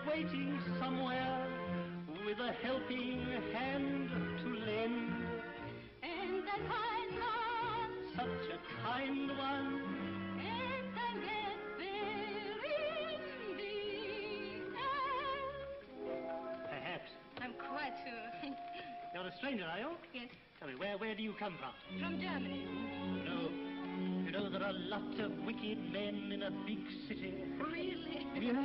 Waiting somewhere with a helping hand to lend. And that kind one, such a kind one, and I get there in the end. Perhaps. I'm quite sure. You're a stranger, are you? Yes. Tell me, where do you come from? From Germany. You know there are lots of wicked men in a big city. Really? Yes.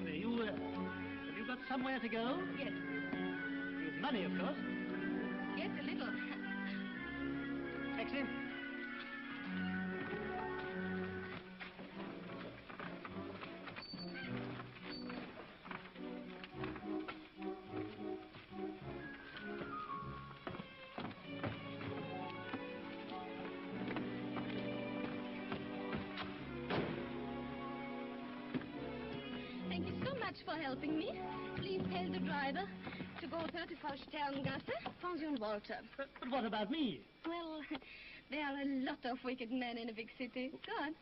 Have you got somewhere to go? Yes. You've money, of course. Yes, a little. Taxi. Thank you so much for helping me. Please tell the driver to go 34 Sterngasse, Pension Walter. But what about me? Well, there are a lot of wicked men in a big city. Go on.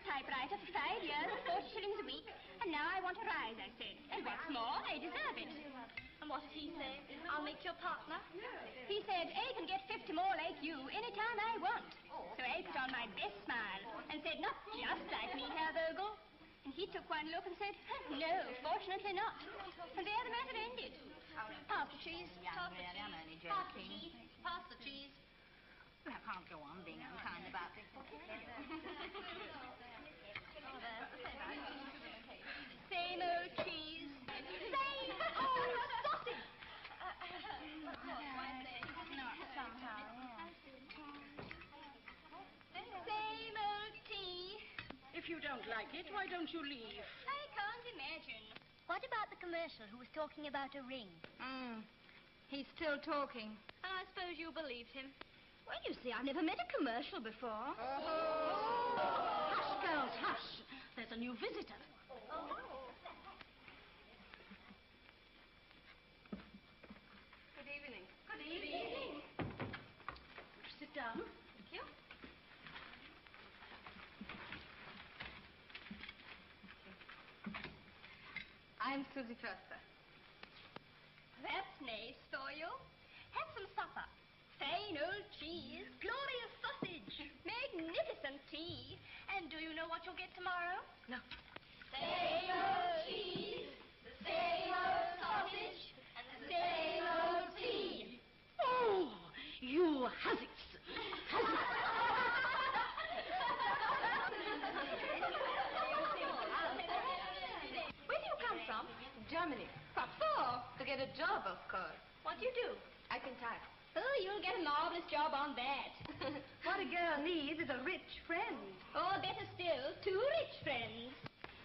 Typewriter for 5 years at 40 shillings a week, and now I want a rise, I said. And what's more, I deserve it. And what did he say? I'll make your partner? He said, I can get 50 more like you anytime I want. So I put on my best smile and said, not just like me, Herr Vogel. And he took one look and said, no, fortunately not. And there the matter ended. Pass the cheese. Young, really, I'm only joking. Pass the cheese. Pass the cheese. Well, I can't go on being unkind about it. Same old cheese. don't like it. Why don't you leave? I can't imagine. What about the commercial who was talking about a ring? He's still talking. And I suppose you believed him. Well, you see, I've never met a commercial before. Hush, girls, hush. There's a new visitor. Good evening. Good evening. Sit down. Thank you. I'm Susie Foster. That's nice for you. Have some supper. Fine old cheese, glorious sausage, magnificent tea. And do you know what you'll get tomorrow? No. Same old cheese, the same old sausage, and the same old tea. Oh, you hussies. Where do you come from? Germany. What for? To get a job, of course. What do you do? I can type. Oh, you'll get a marvelous job on that. What a girl needs is a rich friend. Or better still, two rich friends.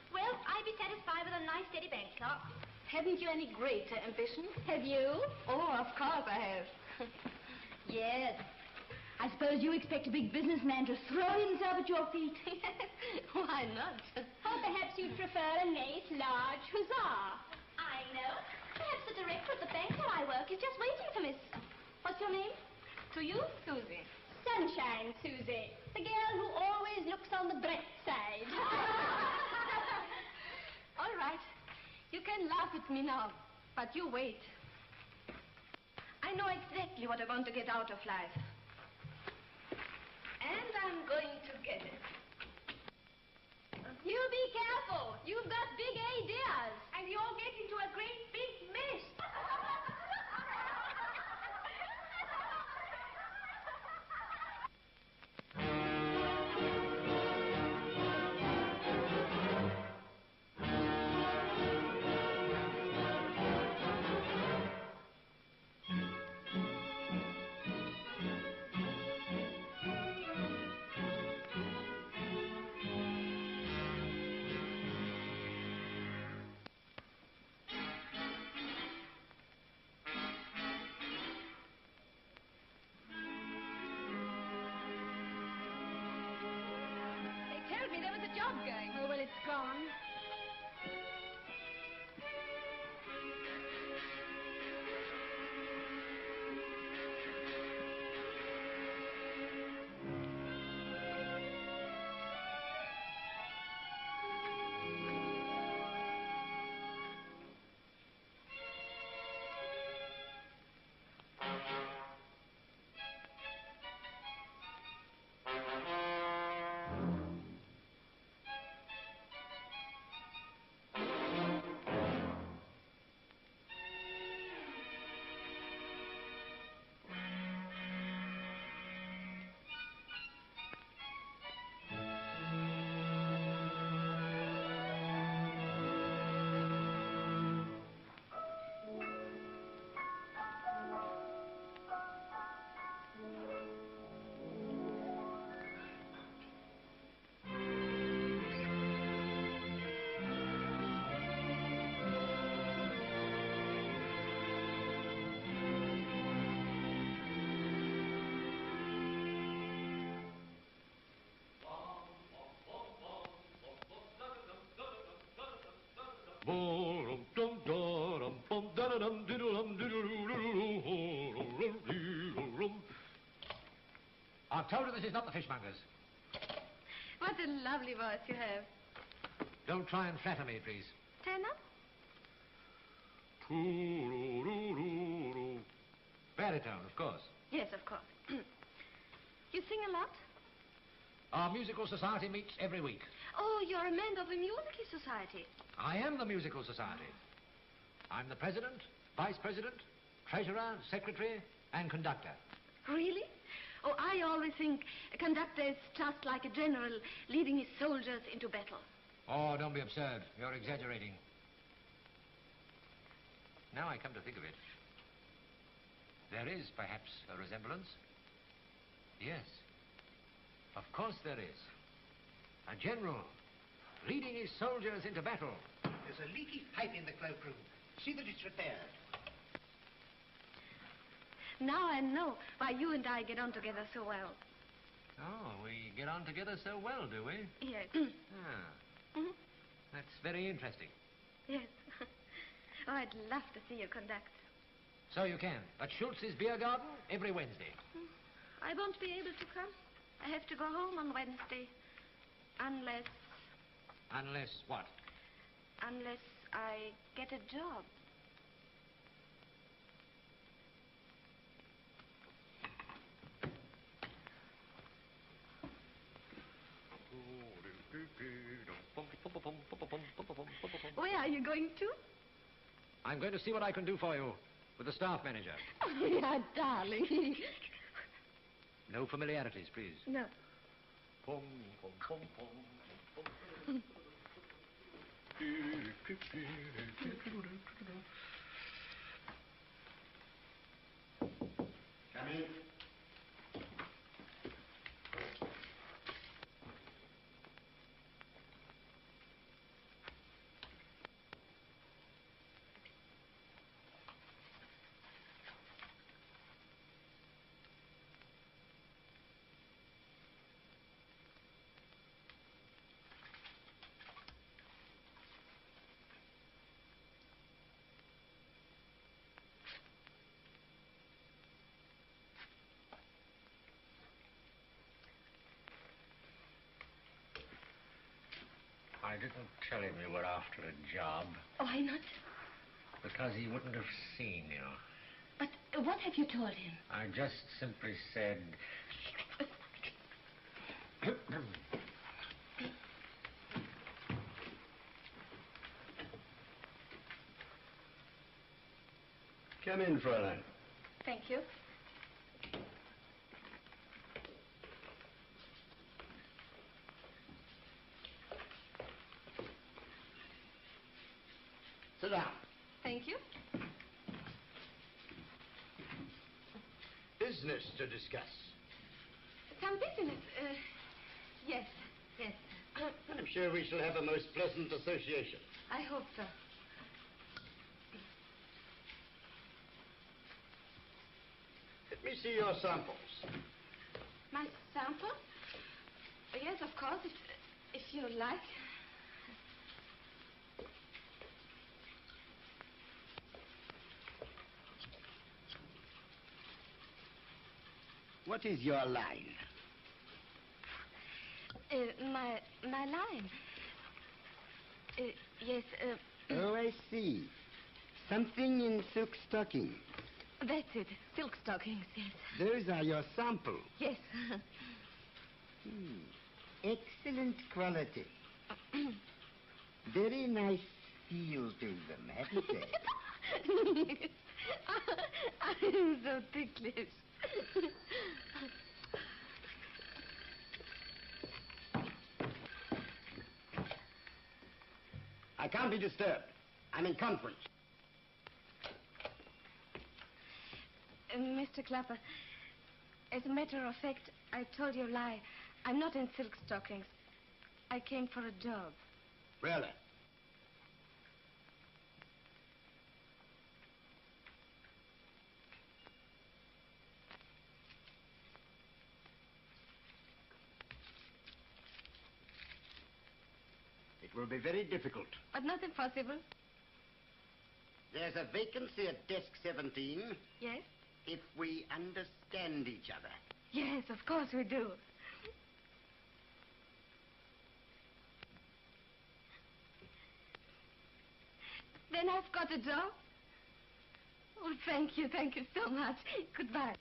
Well, I'd be satisfied with a nice steady bank clerk. Haven't you any greater ambition? Have you? Oh, of course I have. Yes. I suppose you expect a big businessman to throw himself at your feet. Why not? Or perhaps you'd prefer a nice, large huzzah. I know. Perhaps the director of the bank where I work is just waiting for Miss... What's your name? To you, Susie. Sunshine Susie, the girl who always looks on the bright side. All right. You can laugh at me now, but you wait. I know exactly what I want to get out of life. And I'm going to get it. You be careful. You've got big ideas, and you'll get into a great big mess. They told me there was a job going. Oh, well, it's gone. I've told her this is not the fishmonger's. What a lovely voice you have. Don't try and flatter me, please. Tenor? Baritone, of course. Yes, of course. You sing a lot? Our musical society meets every week. Oh, you're a member of a musical society. I am the musical society. I'm the president, vice president, treasurer, secretary, and conductor. Really? Oh, I always think a conductor is just like a general leading his soldiers into battle. Oh, don't be absurd. You're exaggerating. Now I come to think of it, there is perhaps a resemblance. Yes. Of course there is. A general leading his soldiers into battle. There's a leaky pipe in the cloakroom. See that it's repaired. Now I know why you and I get on together so well. Oh, we get on together so well, do we? Yes. Ah, that's very interesting. Yes. Oh, I'd love to see you conduct. So you can. At Schultz's Beer Garden every Wednesday. I won't be able to come. I have to go home on Wednesday. Unless Unless what? I get a job. Where are you going to? I'm going to see what I can do for you with the staff manager. Oh, yeah, darling. No familiarities, please. No. Come in. I didn't tell him you were after a job Why not? because he wouldn't have seen you. But what have you told him? I just simply said... Come in, Fräulein. Thank you. Sit down. Thank you. Business to discuss. Some business. Yes. I'm sure we shall have a most pleasant association. I hope so. Let me see your samples. My sample? Yes, of course, if you like. What is your line? My line. Yes, Oh, I see. Something in silk stocking. that's it. Silk stockings, yes. Those are your samples. Yes. Excellent quality. Very nice feel to them, haven't they? I'm so ticklish. I can't be disturbed. I'm in conference. Mr. Clapper, as a matter of fact, I told you a lie. I'm not in silk stockings. I came for a job. Really? It will be very difficult. But not impossible. There's a vacancy at desk 17 Yes? if we understand each other. Yes, of course we do. Then I've got a job? Oh, thank you so much. Goodbye.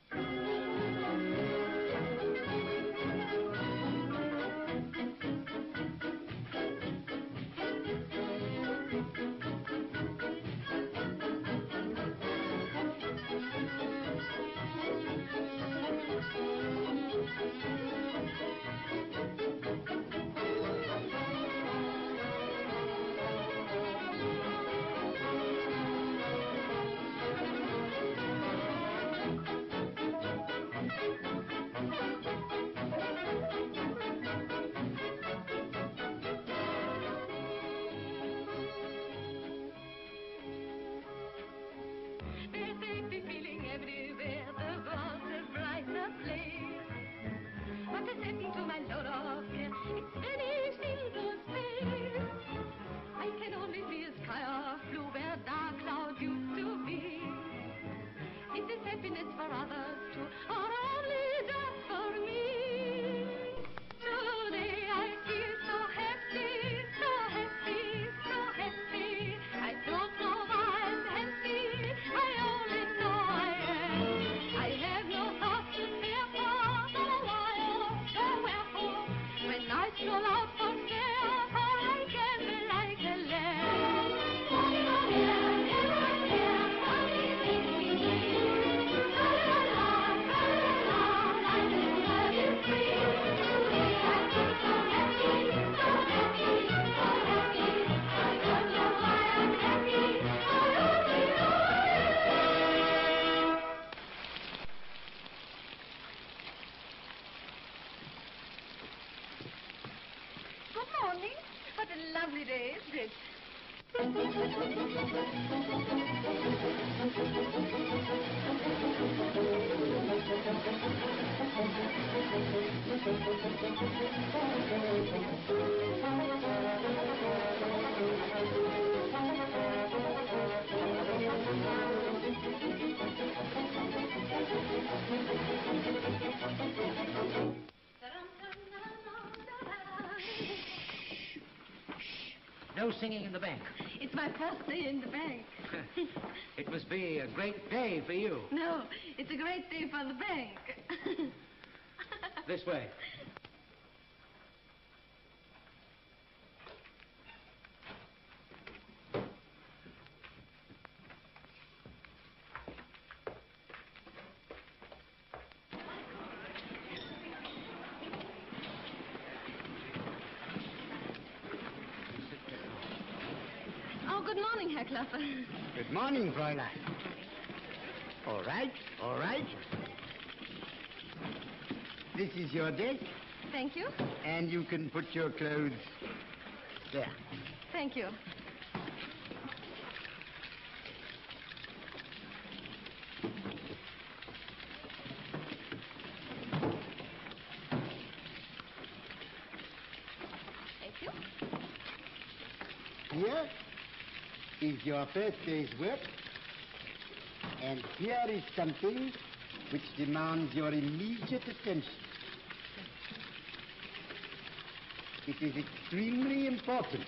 happened to my load of care. It's very simple space. I can only see a sky of blue where dark clouds used to be. Is this happiness for others too, or only just for me? Today I feel so happy, so happy, so happy. I don't know why I'm happy, I only know I am. I have no thoughts to fear for, no why or no wherefore. When I stroll out for stairs, I gamble like a lamb. Good morning. What a lovely day, isn't it? No singing in the bank. It's my first day in the bank. It must be a great day for you. No, it's a great day for the bank. This way. Oh, good morning, Herr Klaffer. Good morning, Fräulein. All right, all right. This is your desk, Thank you. and you can put your clothes there. Thank you. Thank you. Here is your first day's work, and here is something which demands your immediate attention. It is extremely important.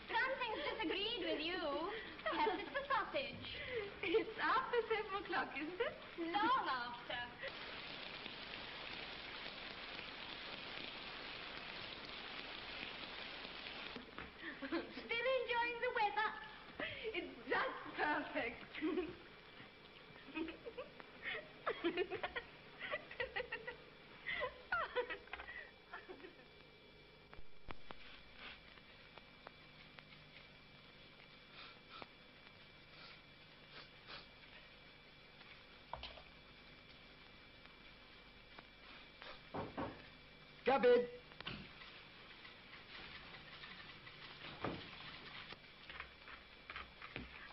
Something's disagreed with you. Perhaps it's the sausage. It's after 7 o'clock, isn't it? Long after. Still enjoying the weather? It's just perfect. Come in.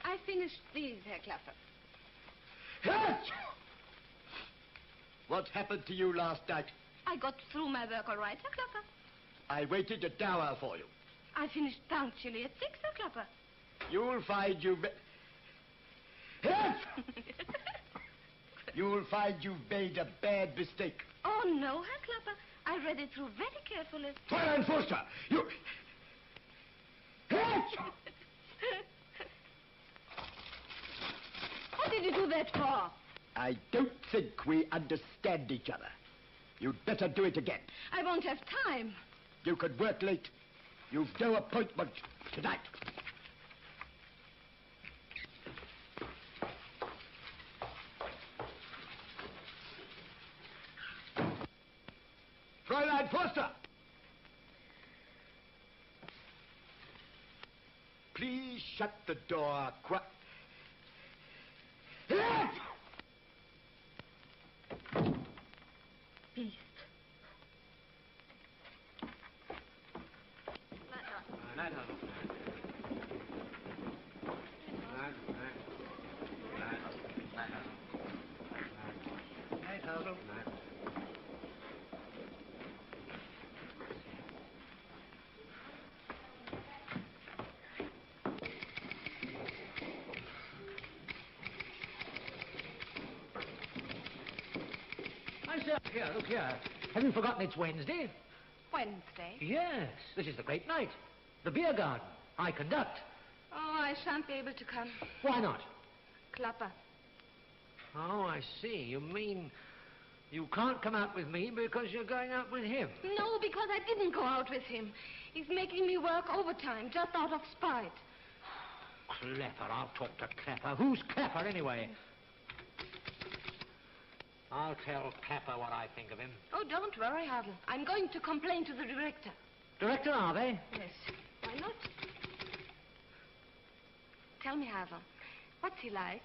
I finished these, Herr Klapper. What happened to you last night? I got through my work all right, Herr Klapper. I waited an hour for you. I finished punctually at 6, Herr Klapper. You'll find you've You'll find you've made a bad mistake. Oh, no, Herr Klapper. I read it through very carefully. Fräulein Foster, you... What did you do that for? I don't think we understand each other. You'd better do it again. I won't have time. You could work late. You've no appointment tonight. Fräulein Foster! Please shut the door Beast. Night, Look here. Have you forgotten it's Wednesday? Wednesday? Yes, this is the great night. The beer garden. I conduct. Oh, I shan't be able to come. Why not? Klapper. Oh, I see. You mean you can't come out with me because you're going out with him? No, because I didn't go out with him. He's making me work overtime just out of spite. Clapper, I'll talk to Clapper. Who's Clapper, anyway? I'll tell Clapper what I think of him. Oh, don't worry, Havel. I'm going to complain to the director. Director, are they? Yes. Why not? Tell me, Havel, what's he like?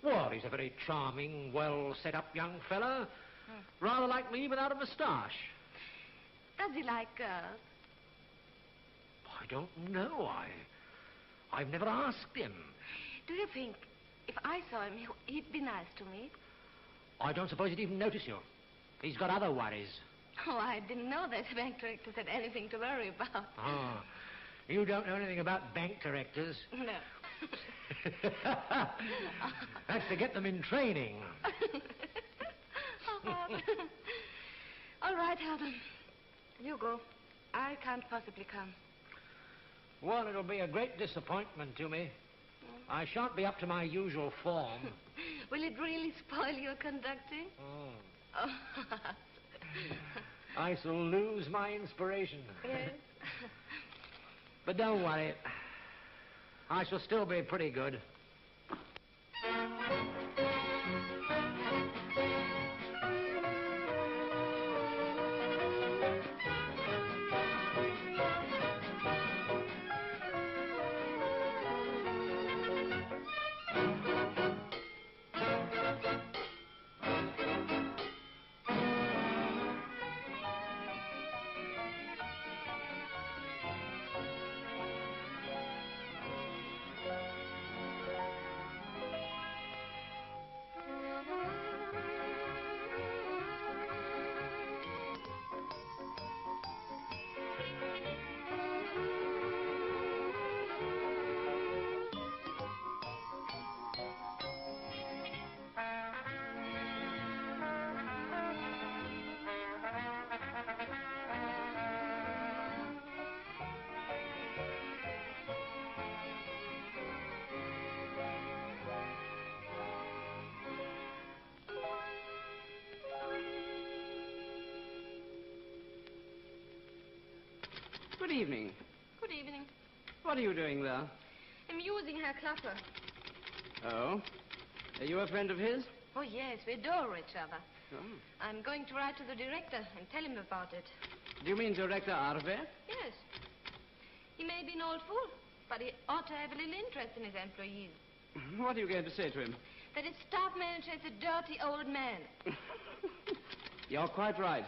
Well, he's a very charming, well-set-up young fella. Rather like me without a moustache. Does he like girls? I don't know. I've never asked him. Do you think if I saw him, he'd be nice to me? I don't suppose he'd even notice you. He's got other worries. Oh, I didn't know that bank directors had anything to worry about. Oh, you don't know anything about bank directors. No. That's to get them in training. All right, Havel. You go. I can't possibly come. Well, it'll be a great disappointment to me. I shan't be up to my usual form. Will it really spoil your conducting? Oh. I shall lose my inspiration. Yes. But don't worry. I shall still be pretty good. Good evening. Good evening. What are you doing there? Amusing Herr Klapper. Oh? Are you a friend of his? Oh, yes, we adore each other. Oh. I'm going to write to the director and tell him about it. Do you mean Director Arve? Yes. He may be an old fool, but he ought to have a little interest in his employees. What are you going to say to him? That his staff manager is a dirty old man. You're quite right.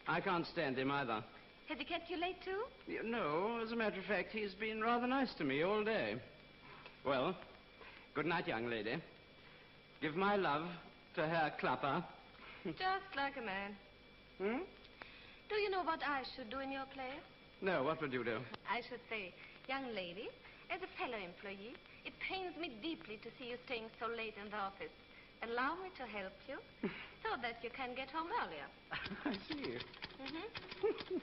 I can't stand him either. Has he kept you late, too? No, as a matter of fact, he's been rather nice to me all day. Well, good night, young lady. Give my love to Herr Klapper. Just like a man. Hmm? Do you know what I should do in your place? No, what would you do? I should say, young lady, as a fellow employee, it pains me deeply to see you staying so late in the office. Allow me to help you so that you can get home earlier. I see. Mm-hmm.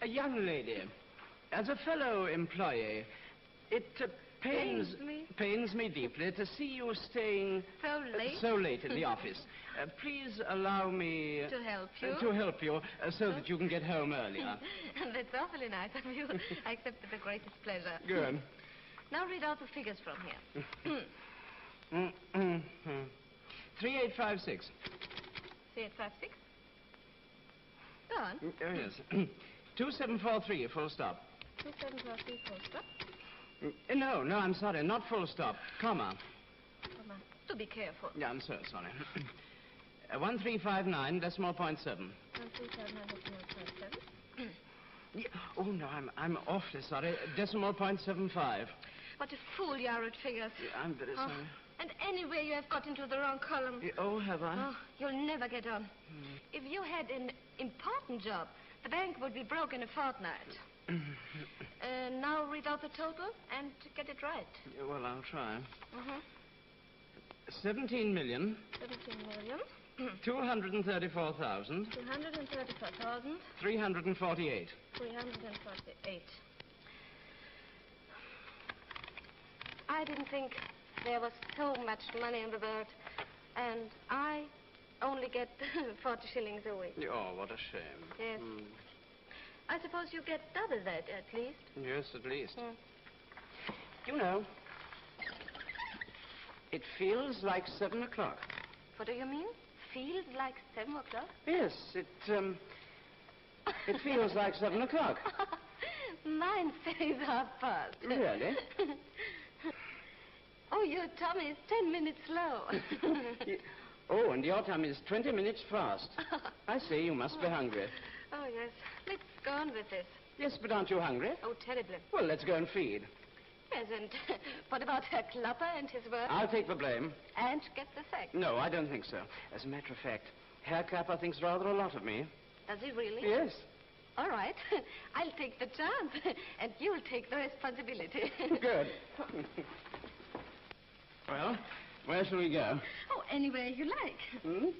A young lady, as a fellow employee, it pains me deeply to see you staying So late? in the office. Please allow me To help you? to help you so that you can get home earlier. That's awfully nice of you. I accept with the greatest pleasure. Good. Now read out the figures from here. 3856. 3856. Go on. Oh, yes. 2743, full stop. 2743, full stop. No, I'm sorry, not full stop. Comma. Come on. Do be careful. Yeah, I'm so sorry. 1359, decimal point 7. 1359, decimal point 7. Yeah. Oh, no, I'm awfully sorry. Decimal point 75. What a fool you are at figures. Yeah, I'm very sorry. And anyway, you have got into the wrong column. Oh, have I? Oh, you'll never get on. If you had an important job, the bank would be broke in a fortnight. Now read out the total and get it right. Yeah, well, I'll try. Mm-hmm. 17 million. 17 million. 234,000. 234,000. 348. 348. I didn't think there was so much money in the world, and I only get 40 shillings a week. Oh, what a shame. Yes. I suppose you get double that, at least. Yes, at least. Mm. You know, it feels like 7 o'clock. What do you mean? Feels like 7 o'clock? Yes, it feels like 7 o'clock. Mine says past. Really? Oh, your tummy is 10 minutes slow. Oh, and your time is 20 minutes fast. I see, you must be hungry. Oh, yes. Let's go on with this. Yes, but aren't you hungry? Oh, terribly. Well, let's go and feed. Yes, and what about Herr Klapper and his work? I'll take the blame. And get the sack. No, I don't think so. As a matter of fact, Herr Klapper thinks rather a lot of me. Does he really? Yes. All right. I'll take the chance, and you'll take the responsibility. Good. Well, where shall we go? Oh, anywhere you like. Hmm?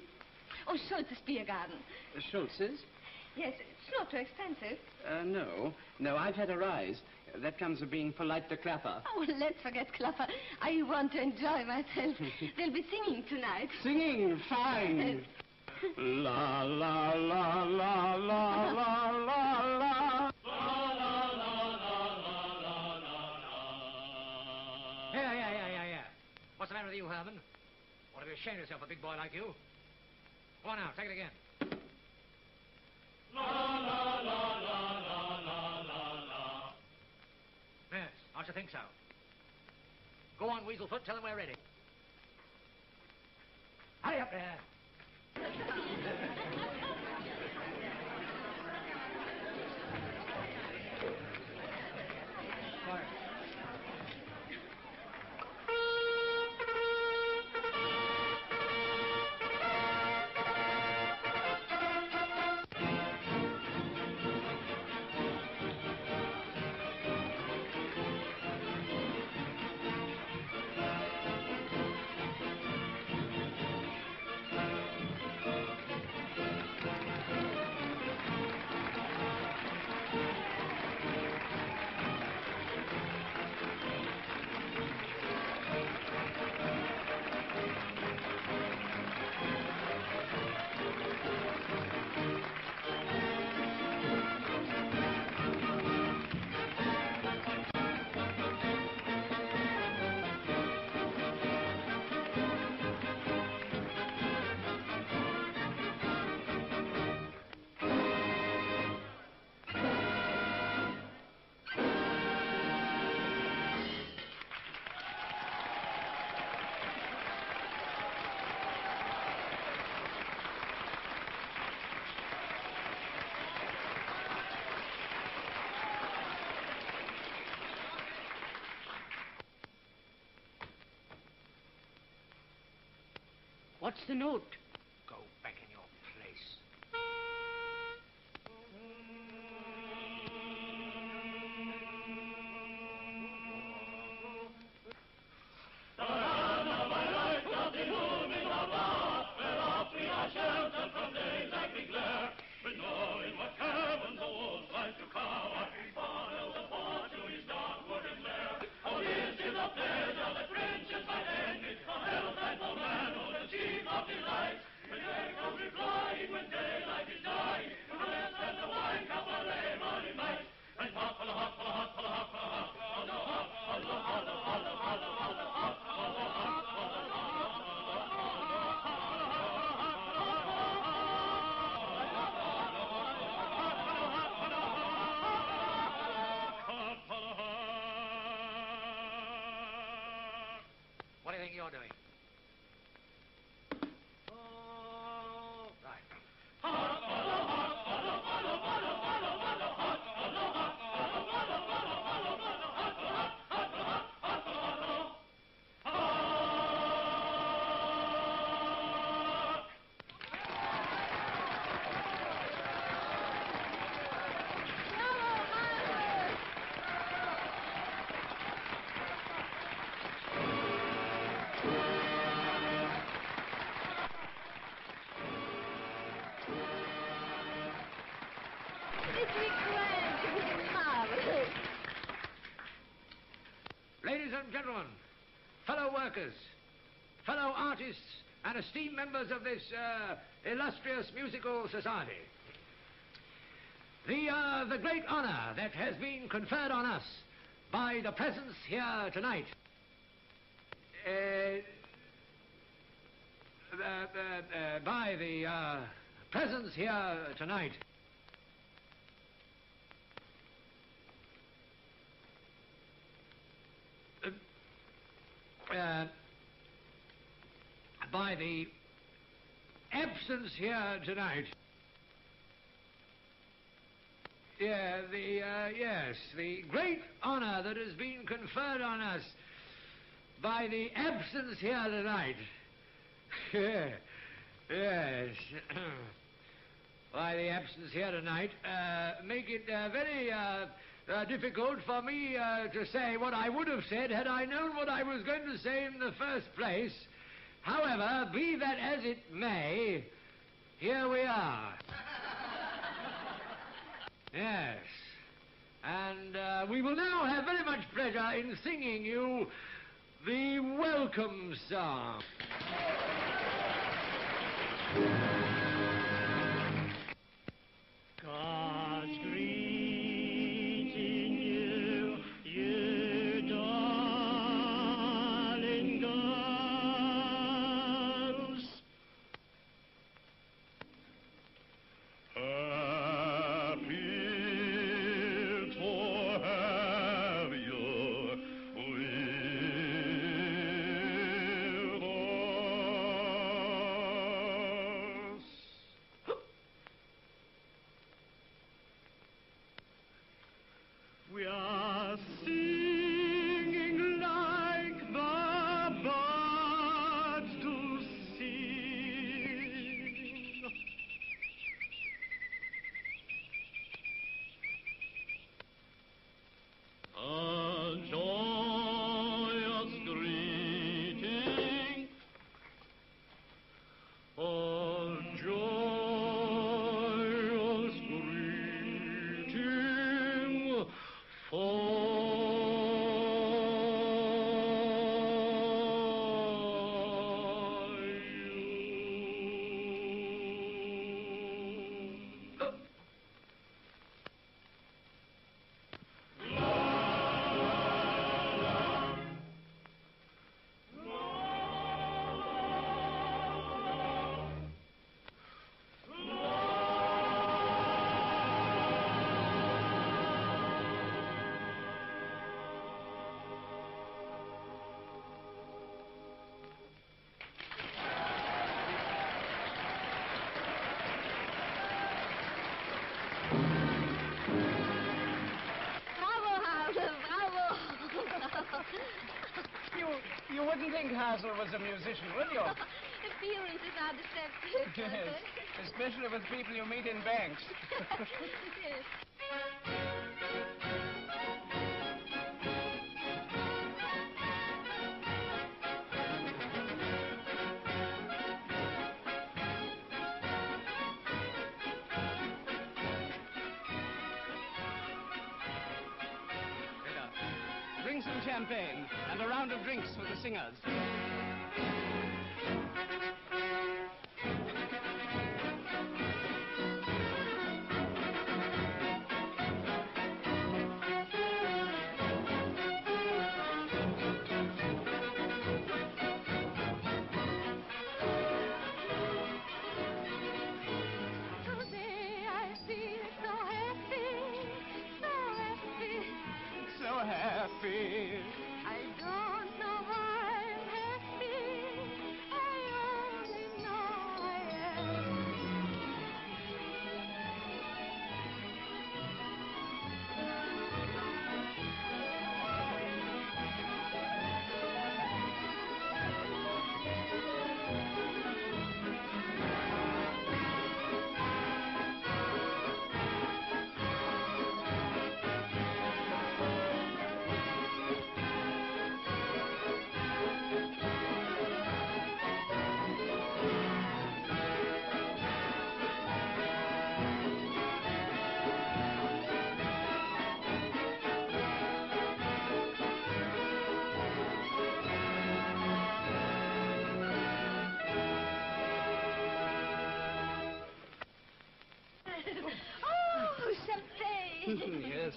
Oh, Schultz's Beer Garden. Schultz's? Yes, it's not too expensive. No, I've had a rise. That comes of being polite to Klapper. Oh, let's forget Klapper. I want to enjoy myself. They'll be singing tonight. Singing? Fine. La, la, la, la, la, la, la, la. Yeah. What's the matter with you, Herman? Ought to be ashamed of yourself, a big boy like you. Go on now, take it again. La, la, la, la, la, la, la, la. Yes, I should think so. Go on, Weaselfoot, tell them we're ready. Hurry up there. Quiet. What's the note? Go back in your place. What do you think you're doing? Right. Ladies and gentlemen, fellow workers, fellow artists, and esteemed members of this illustrious musical society, the great honor that has been conferred on us by the presence here tonight, by the presence here tonight. By the absence here tonight. Yes, the great honor that has been conferred on us by the absence here tonight. Yes. By the absence here tonight, make it very difficult for me to say what I would have said had I known what I was going to say in the first place. However, be that as it may, here we are. Yes. And we will now have very much pleasure in singing you the welcome song. God's greeting you, you darling girls. Happy to have you with us. We are singing like the birds do sing. A joyous greeting, a joyous greeting for You wouldn't think Hazel was a musician, would you? If appearances are deceptive, aren't Yes, they? especially with people you meet in banks. Yes. Bring some champagne and a round of drinks for the singers. Today I feel so happy, so happy. So happy. I don't know why I'm happy. I only know I am. Oh, champagne. Yes.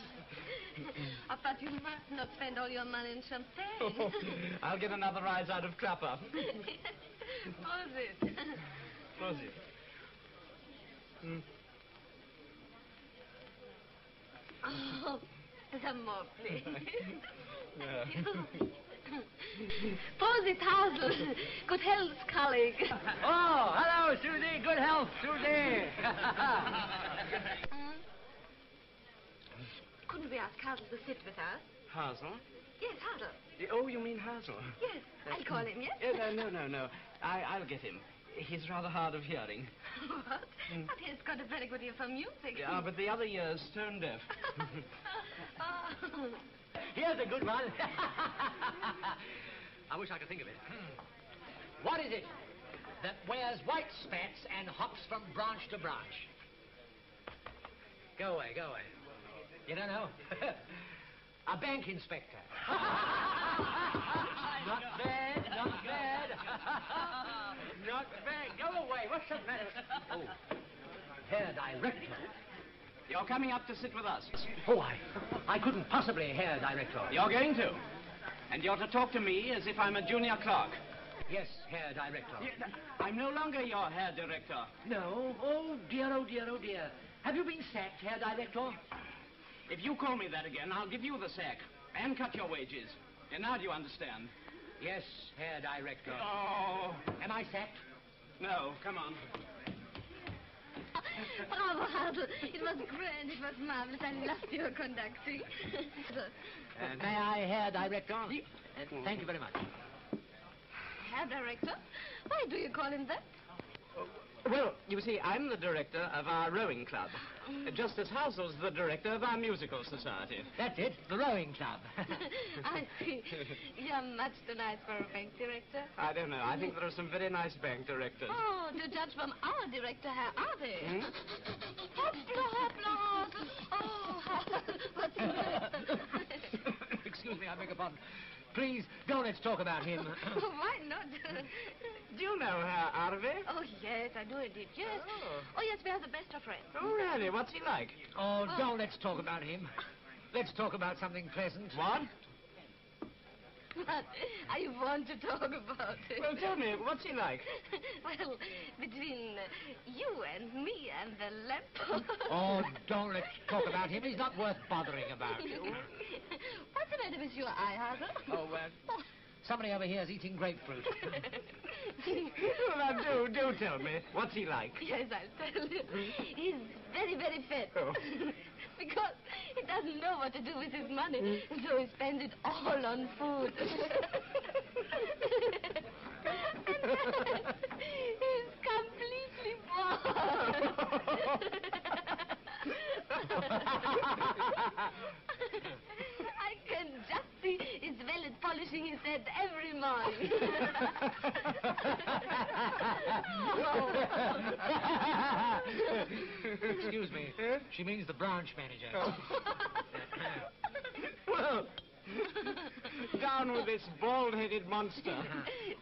But you must not spend all your money in champagne. I'll get another rise out of Trapper. Prosit. Prosit. Mm. Oh, some more, please. Yeah. Prosit, Hazel. Good health, colleague. Oh, hello, Susie. Good health, Susie. Couldn't we ask Hazel to sit with us? Hazel? Yes, Hazel. Oh, you mean Hazel? Yes, I'll call him, yes? No. I'll get him. He's rather hard of hearing. What? But he's got a very good ear for music. Yeah, but the other ear's stone deaf. Oh. Here's a good one. I wish I could think of it. What is it that wears white spats and hops from branch to branch? Go away. You don't know? A bank inspector. Not bad. Not bad. Go away. What's the matter? Oh, Herr Director. You're coming up to sit with us. Oh, I couldn't possibly, Herr Director. You're going to. And you're to talk to me as if I'm a junior clerk. Yes, Herr Director. I'm no longer your Herr Director. No? Oh, dear. Have you been sacked, Herr Director? If you call me that again, I'll give you the sack. And cut your wages. And now do you understand? Yes, Herr Director. Oh. Am I sacked? No, come on. Bravo, Hazel. It was grand. It was marvelous. I loved your conducting. May I, Herr Director? Thank you very much. Herr Director? Why do you call him that? Well, you see, I'm the director of our rowing club. Just as Hazel's the director of our musical society. That's it, the rowing club. I see. You're much too nice for a bank director. I don't know. I think there are some very nice bank directors. Oh, to judge from our director, Herr Arde. Hoppla. Oh, what's the matter? Excuse me, I beg your pardon. Please, don't let's talk about him. Why not? Do you know Herr Arve? Oh, yes, I do indeed, yes. Oh, yes, we are the best of friends. Oh, really? What's he like? Oh, don't let's talk about him. Let's talk about something pleasant. What? What? I want to talk about it. Well, tell me, what's he like? Well, between you and me and the lamp. Oh, don't let's talk about him. He's not worth bothering about. What's the matter with your eye, Hazel? Oh, somebody over here is eating grapefruit. Well, now, do tell me. What's he like? Yes, I'll tell you. He's very, very fat. Oh. Because he doesn't know what to do with his money, so he spends it all on food. And He's completely bald. I can just see his valet polishing his head every morning. Excuse me. She means the branch manager. Well, down with this bald-headed monster.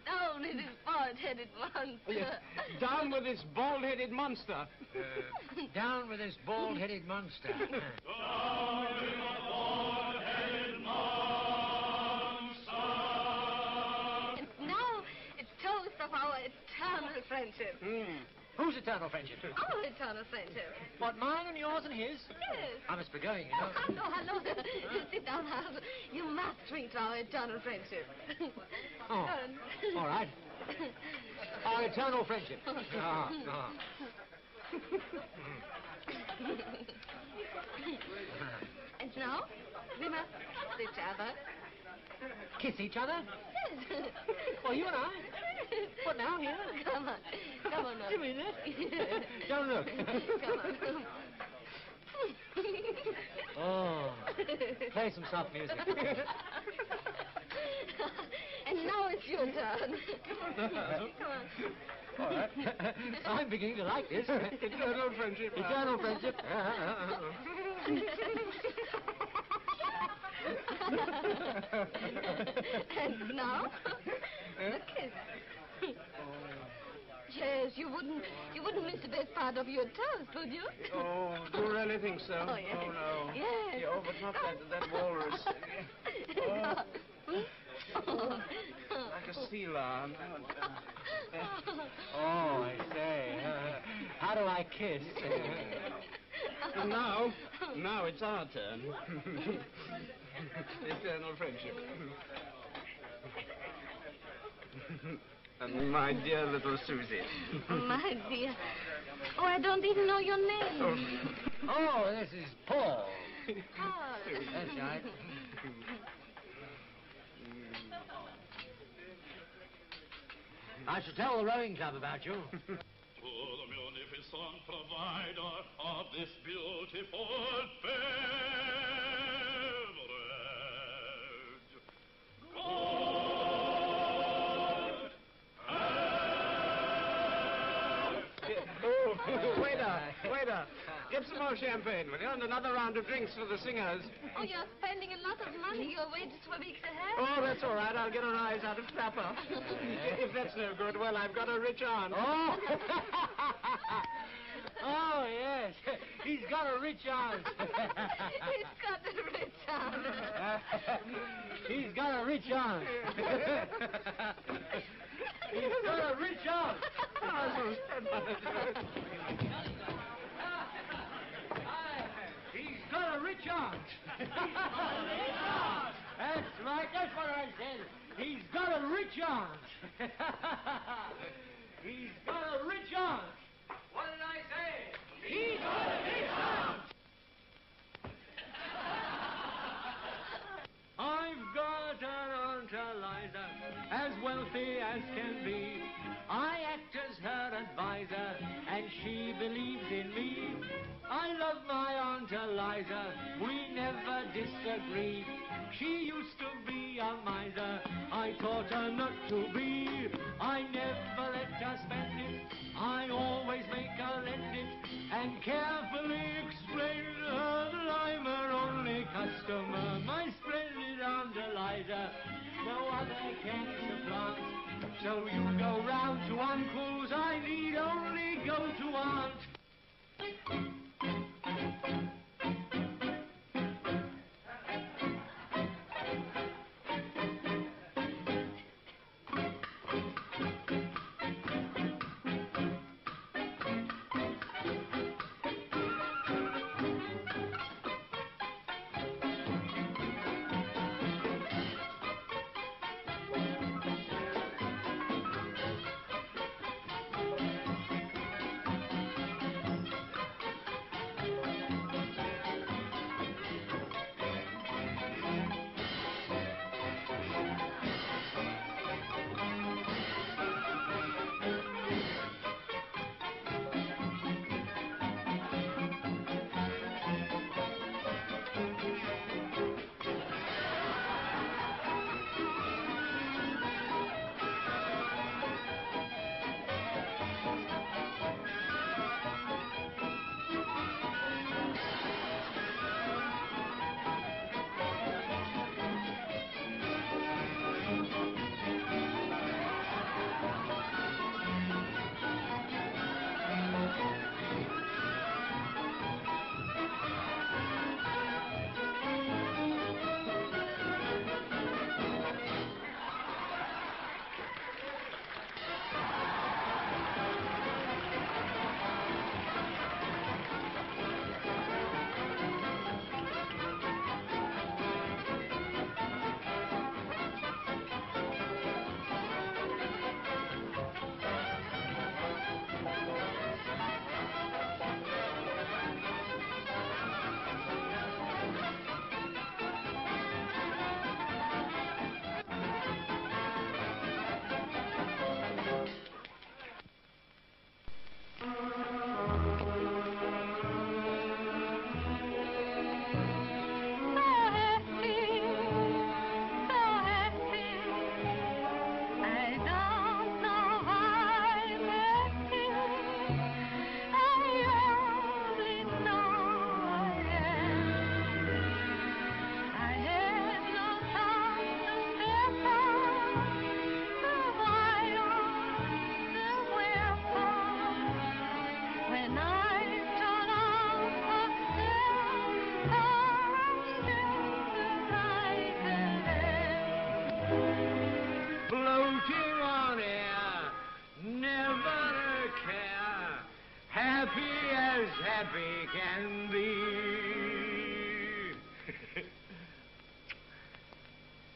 Down with this bald-headed monster. Down with this bald-headed monster. Down with this bald-headed monster. And now it's toast of our eternal friendship. Whose eternal friendship? Our eternal friendship. What, mine and yours and his? Yes. I must be going, you know. Hello. Sit down, Harold. You must drink to our eternal friendship. Oh, all right. Our eternal friendship. And now, we must kiss each other. Kiss each other? Yes. Well, you and I. What now, here? Come on now. You mean that? Don't look. Come on. Oh, play some soft music. And now it's your turn. Come on. All right. I'm beginning to like this. Eternal friendship. Eternal friendship. And now, the kiss. Yes, you wouldn't miss the best part of your toast, would you? Oh, do you really think so? Oh, yes. Oh, no. Yes. Yeah, oh, but not that walrus. Like a sea lion. Oh, I say. How do I kiss? And now it's our turn. Eternal friendship. And my dear little Susie. My dear. Oh, I don't even know your name. Oh, this is Paul. Paul. That's right. I shall tell the rowing club about you. To the munificent provider of this beautiful beverage. Waiter, get some more champagne, will you? And another round of drinks for the singers. Oh, you're spending a lot of money. Your wages for weeks ahead. Oh, that's all right. I'll get a rise out of Clapper. If that's no good, well, I've got a rich aunt. Oh! Oh, yes. He's got a rich aunt. He's got a rich aunt. He's got a rich aunt. He's got a rich aunt. He's got a rich aunt. That's right. That's what I said. He's got a rich aunt. He's got a rich aunt. What did I say? He's got a rich aunt. I've got an Aunt Eliza, as wealthy as can be. I act as her advisor, and she believes in me. I love my Aunt Eliza, we never disagree. She used to be a miser, I taught her not to be. I never let her spend it, I always make her lend it, and carefully explain to her that I'm her only customer. My splendid Aunt Eliza, no other can supplant. So you go round to Uncle's, I need only go to Aunt.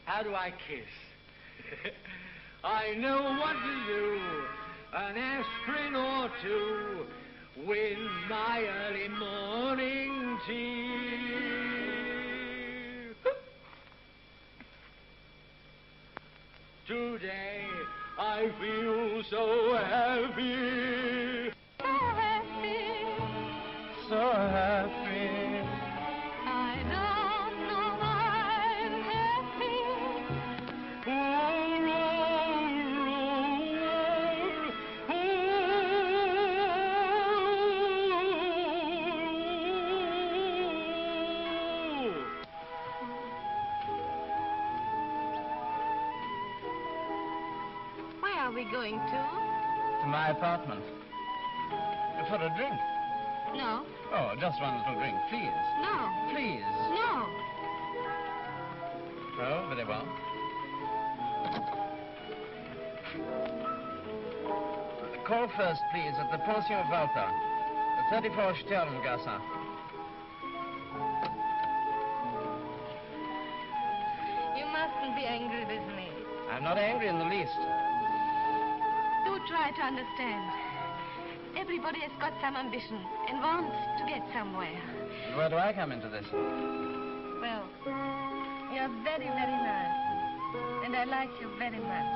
How do I kiss? I know what to do. An aspirin or two with my early morning tea. Today I feel so happy. So happy. So happy. I don't know why I'm happy. Where are we going to? To my apartment. For a drink. No. Oh, just one little drink, please. No. Please. No. Oh, very well. Call first, please, at the Pension Walter, 34 Sterngasse. You mustn't be angry with me. I'm not angry in the least. Do try to understand. Everybody has got some ambition and wants to get somewhere. And where do I come into this? Well, you're very, very nice. And I like you very much.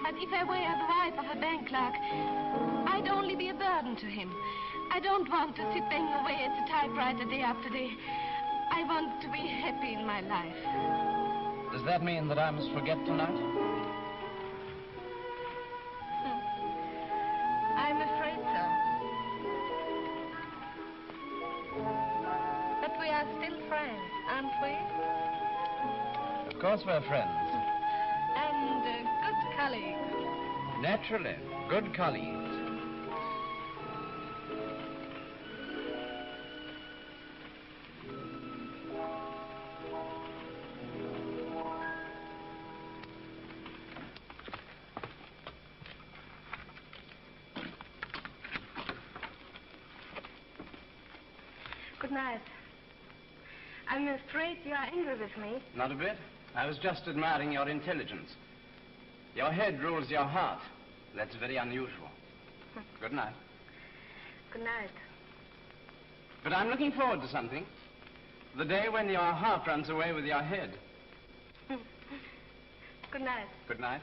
But if I were the wife of a bank clerk, I'd only be a burden to him. I don't want to sit banging away at the typewriter day after day. I want to be happy in my life. Does that mean that I must forget tonight? I'm afraid so. But we are still friends, aren't we? Of course we're friends. And good colleagues. Naturally. Good colleagues. Good night. I'm afraid you are angry with me. Not a bit. I was just admiring your intelligence. Your head rules your heart. That's very unusual. Good night. Good night. But I'm looking forward to something. The day when your heart runs away with your head. Good night. Good night.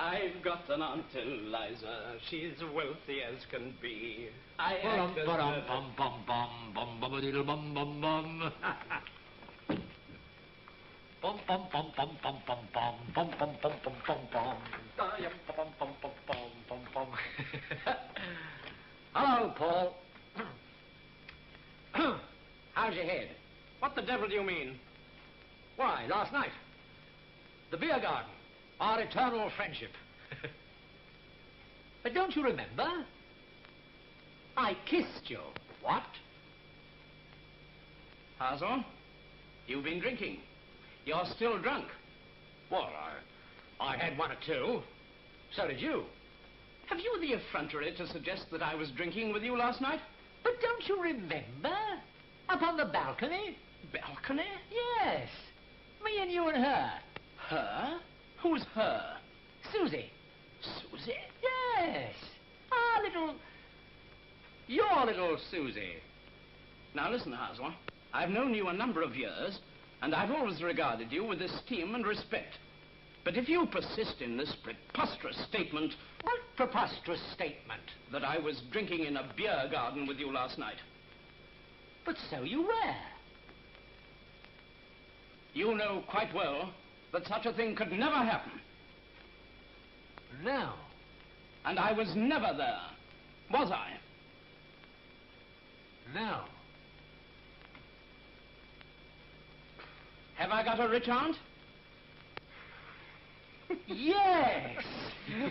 I've got an Aunt Eliza. She's wealthy as can be. I act as her... Bum bum bum bum bum diddle bum bum bum. Bum bum bum bum bum bum bum bum bum bum bum bum bum. Bum bum bum bum bum bum. Hello, Paul. How's your head? What the devil do you mean? Why, last night. The beer garden. Our eternal friendship. But don't you remember? I kissed you. What? Hazel, you've been drinking. You're still drunk. Well, I had one or two. So did you. Have you the effrontery to suggest that I was drinking with you last night? But don't you remember? Up on the balcony? Balcony? Yes. Me and you and her. Her? Who's her? Susie. Susie? Yes. Your little Susie. Now listen, Hazel. I've known you a number of years, and I've always regarded you with esteem and respect. But if you persist in this preposterous statement... What preposterous statement? That I was drinking in a beer garden with you last night. But so you were. You know quite well that such a thing could never happen. No. And I was never there, was I? No. Have I got a rich aunt? Yes.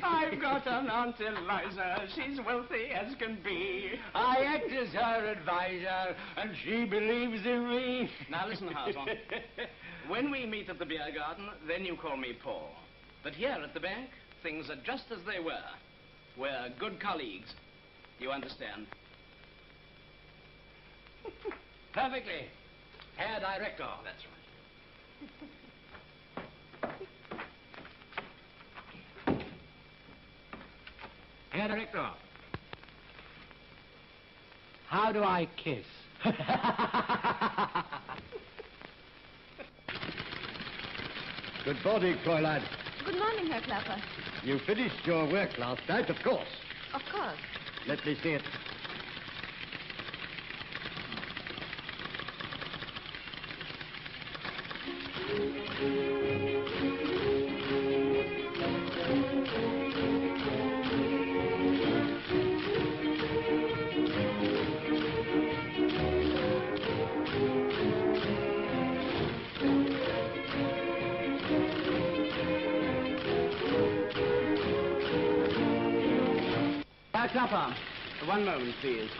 I've got an Aunt Eliza. She's wealthy as can be. I act as her advisor, and she believes in me. Now listen, Hazel. When we meet at the beer garden, then you call me Paul. But here at the bank, things are just as they were. We're good colleagues. You understand? Perfectly. Herr Director. That's right. Herr Director. How do I kiss? Good morning, Fräulein. Good morning, Herr Klapper. You finished your work last night, of course. Of course. Let me see it. Klapper, one moment, please.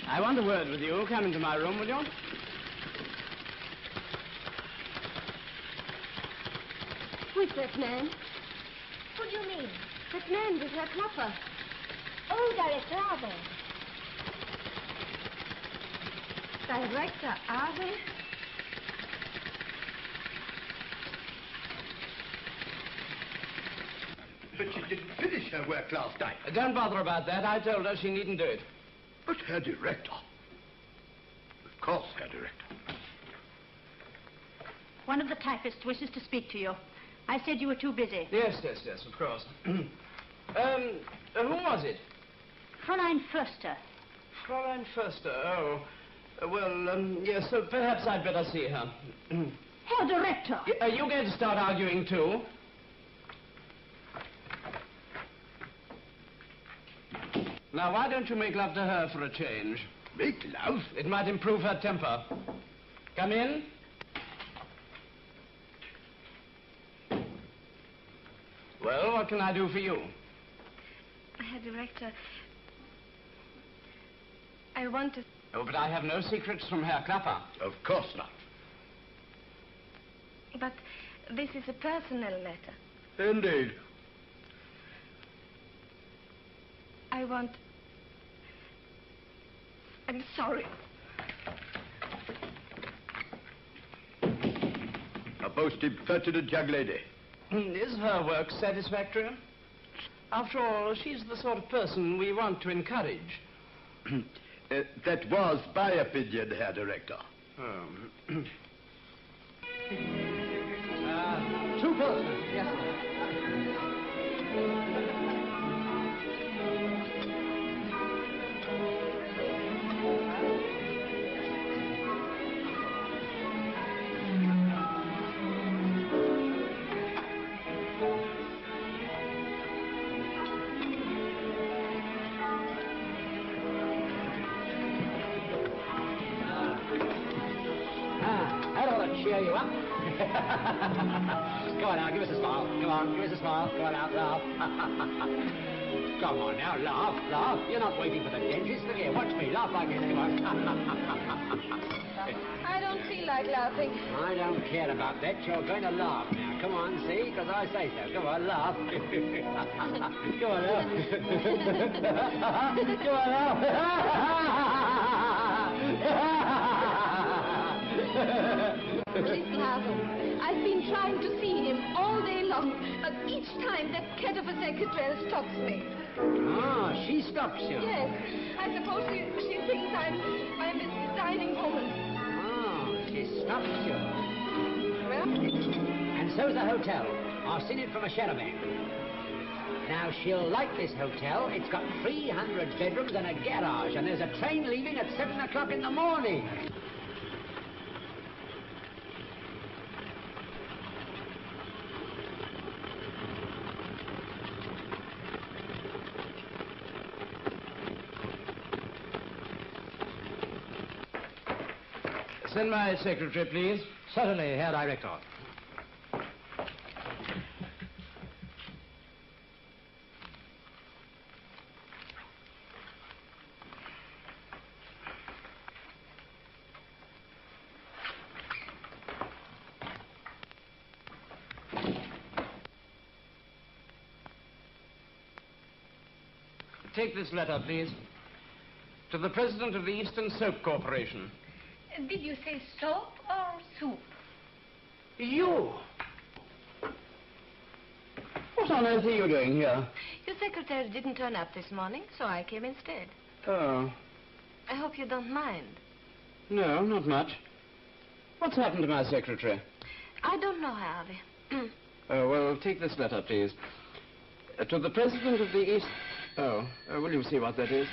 I want a word with you. Come into my room, will you? Who's that man? What do you mean? That man with Herr Klapper. Oh, Director Abel. Director Abel? But she didn't finish her work last night. Don't bother about that. I told her she needn't do it. But, Herr Director. Of course, Herr Director. One of the typists wishes to speak to you. I said you were too busy. Yes, of course. Who was it? Fräulein Förster. Fräulein Förster, oh. Yes, so perhaps I'd better see her. Herr Director! Are you going to start arguing, too? Now, why don't you make love to her for a change? Make love? It might improve her temper. Come in. Well, what can I do for you? Herr Director, I want to... Oh, but I have no secrets from Herr Klapper. Of course not. But this is a personal letter. Indeed. I want... I'm sorry. A most impertinent young lady. Is her work satisfactory? After all, she's the sort of person we want to encourage. That was my opinion, Herr Director. Two postmen. Yes, sir. That ought to cheer you up. Go on now, give us a smile. Come on, give us a smile. Go on out, laugh. Come on now, laugh, laugh. You're not waiting for the dentist. Look here, watch me. Laugh like this. Come on. I don't feel like laughing. I don't care about that. You're going to laugh now. Come on, see? Because I say so. Come on, laugh. Come on, laugh. Come on, laugh. Please, Hazel, I've been trying to see him all day long, but each time that cat of a secretary stops me. Ah, she stops you. Yes, I suppose she thinks I'm a designing woman. Oh, she stops you. Well? And so's the hotel. I've seen it from a shadow bank. Now, she'll like this hotel. It's got 300 bedrooms and a garage, and there's a train leaving at 7 o'clock in the morning. Send my secretary, please. Certainly, Herr Director. Take this letter, please. To the president of the Eastern Soap Corporation. Did you say soap or soup? You! What on earth are you doing here? Your secretary didn't turn up this morning, so I came instead. Oh. I hope you don't mind. No, not much. What's happened to my secretary? I don't know, Harvey. Oh, well, take this letter, please. To the president of the East... Oh, will you see what that is?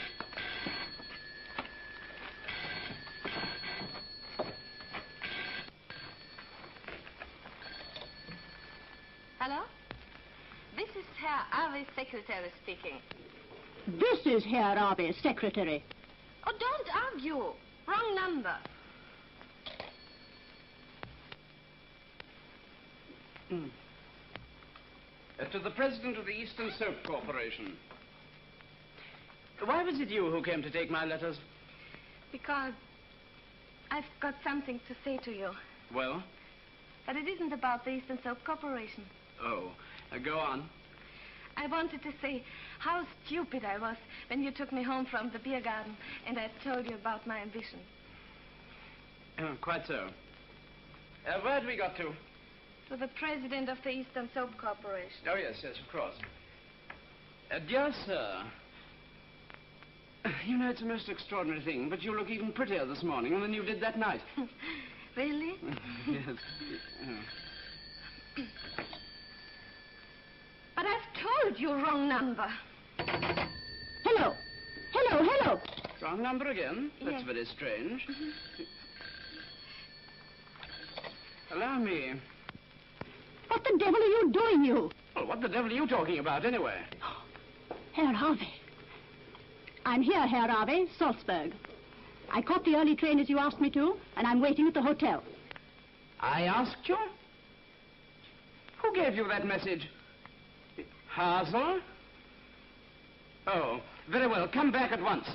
Hello? This is Herr Harvey's secretary speaking. This is Herr Harvey's secretary. Oh, don't argue. Wrong number. To the president of the Eastern Soap Corporation. Why was it you who came to take my letters? Because I've got something to say to you. Well? But it isn't about the Eastern Soap Corporation. Oh, go on. I wanted to say how stupid I was when you took me home from the beer garden and I told you about my ambition. Oh, quite so. Where had we got to? To the president of the Eastern Soap Corporation. Oh, yes, yes, of course. Dear sir, you know, it's a most extraordinary thing, but you look even prettier this morning than you did that night. Really? Yes. But I've told you wrong number. Hello. Hello, hello. Wrong number again? That's Yes. very strange. Allow me. What the devil are you doing, you? Well, what the devil are you talking about, anyway? Herr Harvey. I'm here, Herr Harvey, Salzburg. I caught the early train as you asked me to, and I'm waiting at the hotel. I asked you? Who gave you that message? Hazel? Oh, very well. Come back at once.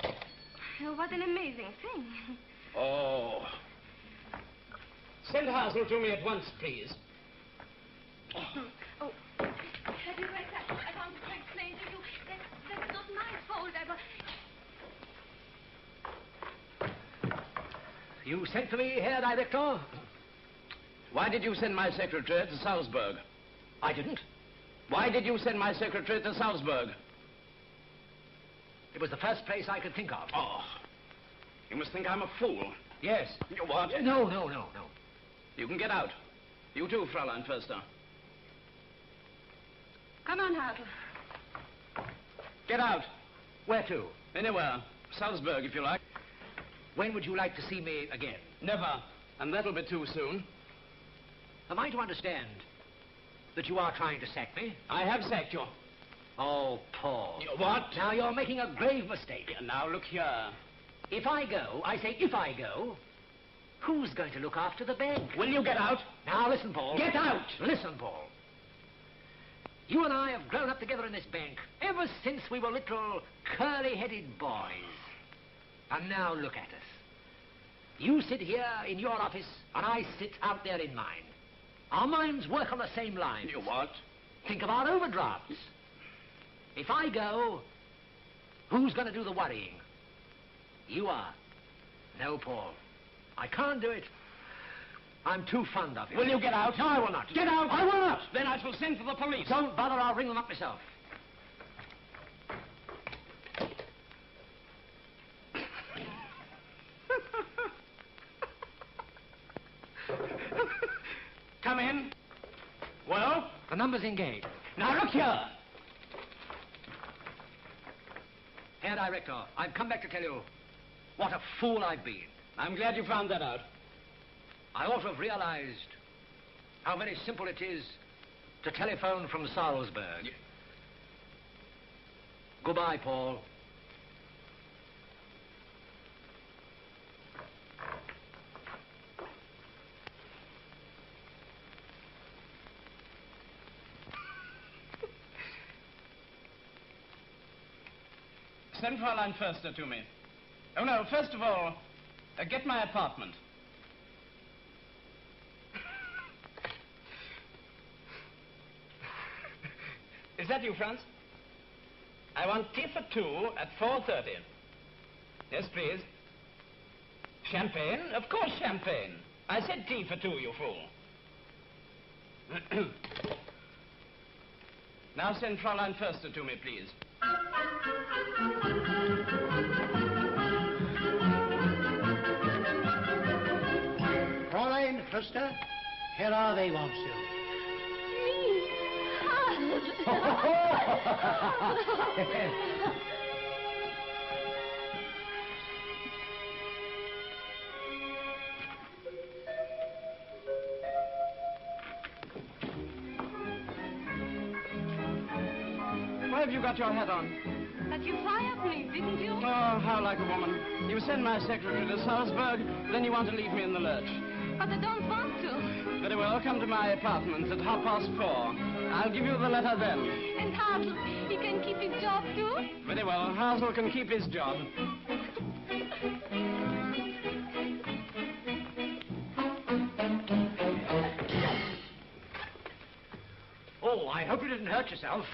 Oh, what an amazing thing. Oh. Send Hazel to me at once, please. Oh, have you read that? I wanted to explain to you. That's not my fault. You sent for me, Herr Director? Why did you send my secretary to Salzburg? I didn't. Why did you send my secretary to Salzburg? It was the first place I could think of. Oh. You must think I'm a fool. Yes. What? No. You can get out. You too, Fräulein Förster. Come on, Hazel. Get out. Where to? Anywhere. Salzburg, if you like. When would you like to see me again? Never. And that'll be too soon. Am I to understand that you are trying to sack me? I have sacked you. Oh, Paul. What? Now you're making a grave mistake. Now look here. If I go, I say if I go, who's going to look after the bank? Will you get out? Now listen, Paul. Get out! Listen, Paul. You and I have grown up together in this bank ever since we were little curly-headed boys. And now look at us. You sit here in your office, and I sit out there in mine. Our minds work on the same lines. You what? Think of our overdrafts. If I go, who's going to do the worrying? You are. No, Paul. I can't do it. I'm too fond of you. Will you get out? No, I will not. Get out! I will not. Then I shall send for the police. Don't bother, I'll ring them up myself. Come in. Well? The number's engaged. Now look here. Herr Director, I've come back to tell you what a fool I've been. I'm glad you found that out. I ought to have realized how very simple it is to telephone from Salzburg. Goodbye, Paul. Send Fräulein Förster to me. Oh, no, first of all, get my apartment. Is that you, Franz? I want tea for two at 4:30. Yes, please. Champagne? Of course, champagne. I said tea for two, you fool. Now send Fräulein Förster to me, please. Fräulein Förster, here are they, wants you. Why have you got your hat on? But you fired me, didn't you? Oh, how like a woman. You send my secretary to Salzburg, then you want to leave me in the lurch. But I don't want to. Very well, come to my apartment at 4:30. I'll give you the letter then. And Hazel, he can keep his job too? Very well, Hazel can keep his job. Oh, I hope you didn't hurt yourself.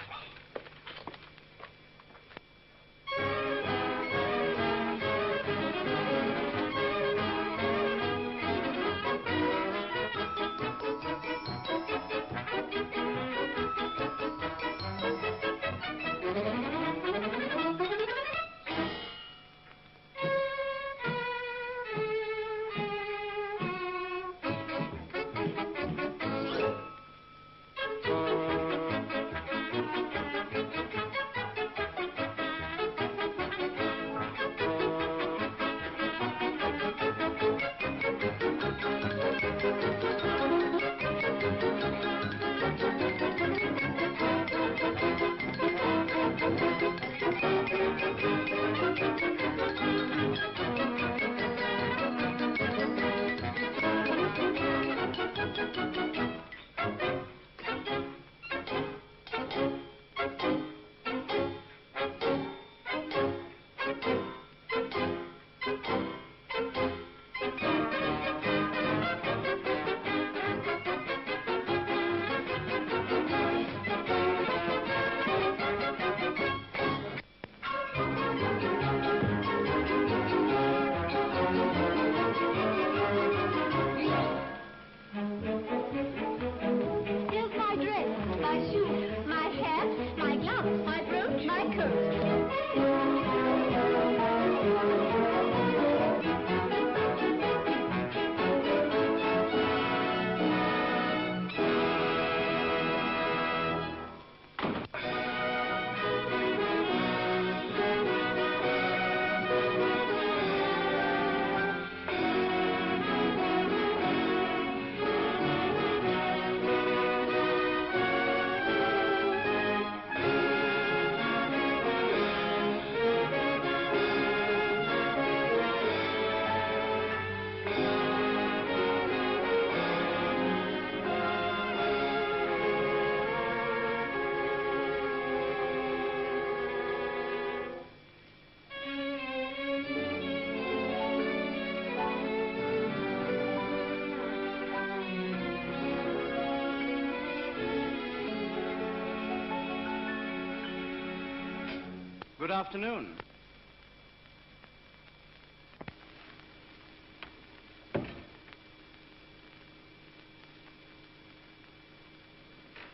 Good afternoon.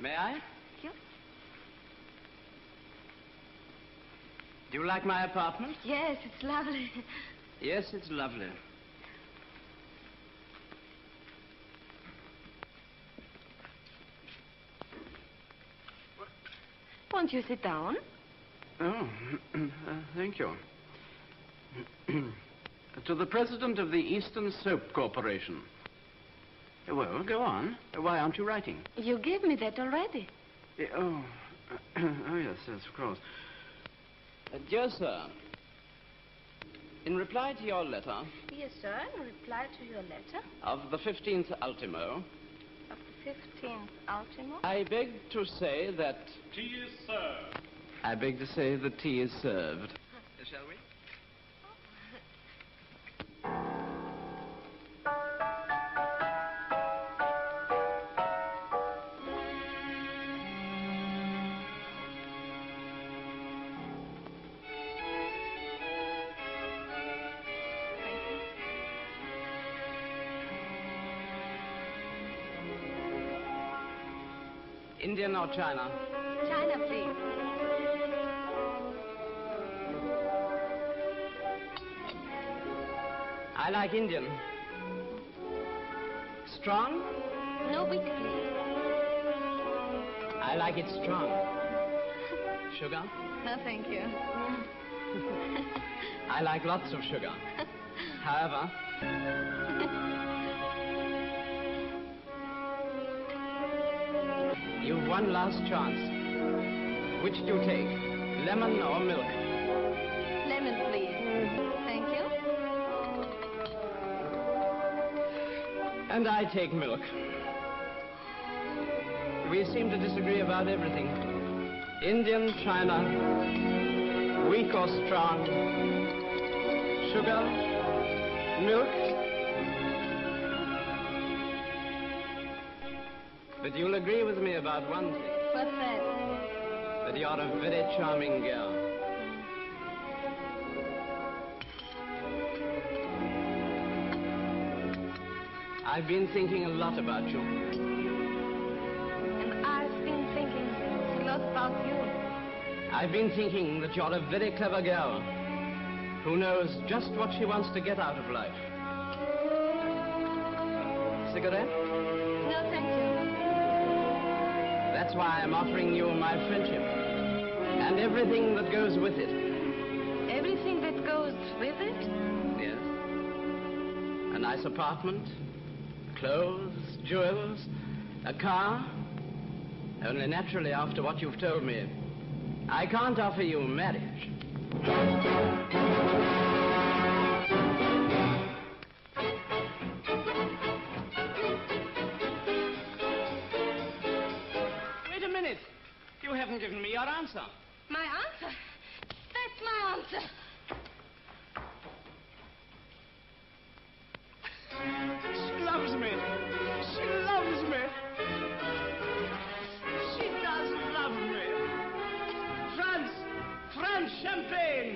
May I? You? Do you like my apartment? Yes, it's lovely. Yes, it's lovely. Won't you sit down? Oh, thank you. To the president of the Eastern Soap Corporation. Well, go on. Why aren't you writing? You gave me that already. Oh, oh yes, of course. Dear sir, in reply to your letter... Yes, sir, in reply to your letter... Of the 15th ultimo... Of the 15th ultimo... I beg to say that... Tea is served. I beg to say the tea is served. Shall we? Indian or China? China, please. I like Indian. Strong? No wheat, please. I like it strong. Sugar? No, thank you. I like lots of sugar. However... You've one last chance. Which do you take? Lemon or milk? Lemon, please. Thank you. And I take milk. We seem to disagree about everything. Indian, China, weak or strong, sugar, milk. But you'll agree with me about one thing. What's that? That you're a very charming girl. I've been thinking a lot about you. And I've been thinking a lot about you. I've been thinking that you're a very clever girl who knows just what she wants to get out of life. Cigarette? No, thank you. That's why I'm offering you my friendship and everything that goes with it. Everything that goes with it? Yes. A nice apartment, clothes, jewels, a car. Only naturally, after what you've told me, I can't offer you marriage. Wait a minute. You haven't given me your answer. My answer? That's my answer. She loves me. She loves me. She does love me. France Champagne.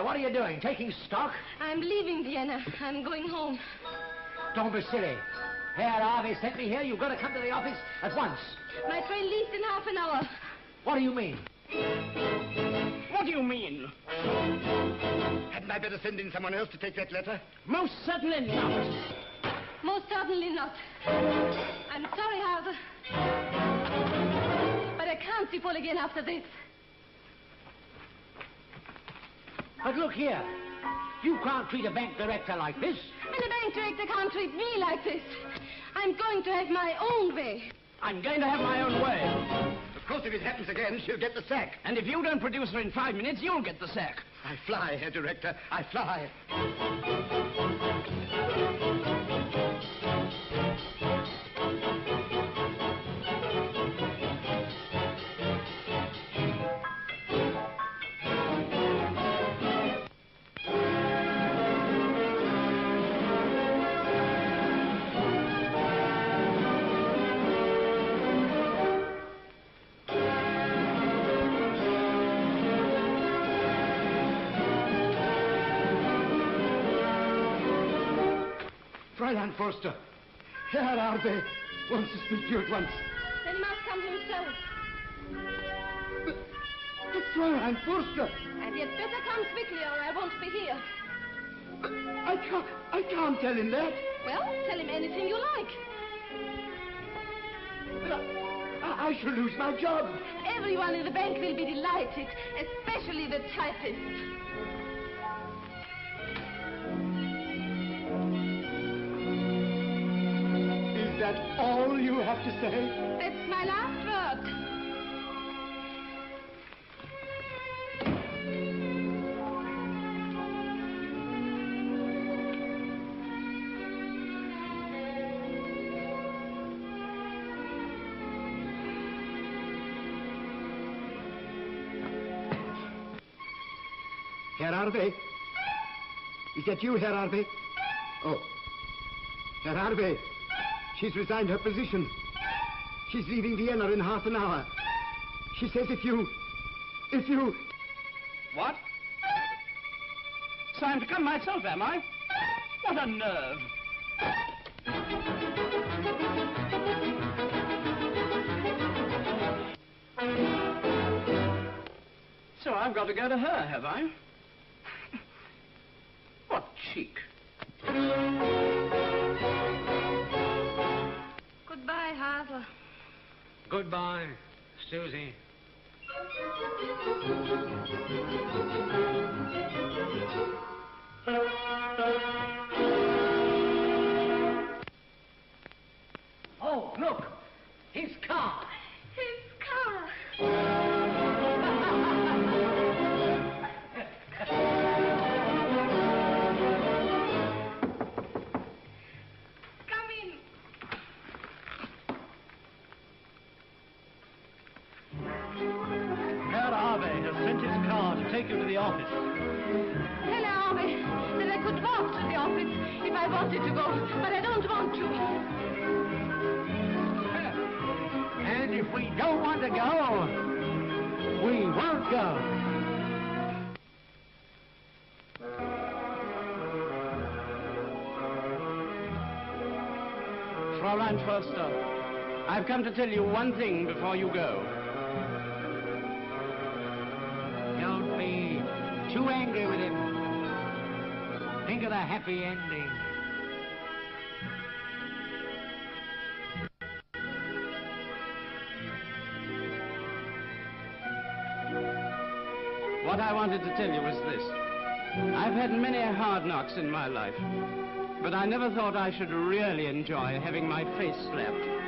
What are you doing? Taking stock? I'm leaving Vienna. I'm going home. Don't be silly. Herr Harvey sent me here. You've got to come to the office at once. My train leaves in half an hour. What do you mean? What do you mean? Hadn't I better send in someone else to take that letter? Most certainly not. Most certainly not. I'm sorry, Harvey. But I can't see Paul again after this. But look here. You can't treat a bank director like this. And the bank director can't treat me like this. I'm going to have my own way. I'm going to have my own way. Of course, if it happens again, she'll get the sack. And if you don't produce her in 5 minutes, you'll get the sack. I fly, Herr Director. I fly. Fräulein Forster. Herr Arbe wants to speak to you at once. Then he must come himself. But Fräulein Forster. And he had better come quickly or I won't be here. I can't tell him that. Well, tell him anything you like. But I shall lose my job. Everyone in the bank will be delighted, especially the typist. Is that all you have to say? That's my last word. Herr Arbe? Is that you, Herr Arbe? Oh. Herr Arbe, she's resigned her position. She's leaving Vienna in half an hour. She says if you... What? So I'm to come myself, am I? What a nerve. So I've got to go to her, have I? What cheek. Goodbye, Hazel. Goodbye, Susie. Oh, look! His car! His car! Come in. Herr Arbe has sent his car to take you to the office. Tell Arbe that I could walk to the office if I wanted to go, but I don't want to. And if we don't want to go, we won't go. Fräulein Forster, I've come to tell you one thing before you go. Don't be too angry with him. Think of the happy ending. What I wanted to tell you was this. I've had many hard knocks in my life, but I never thought I should really enjoy having my face slapped.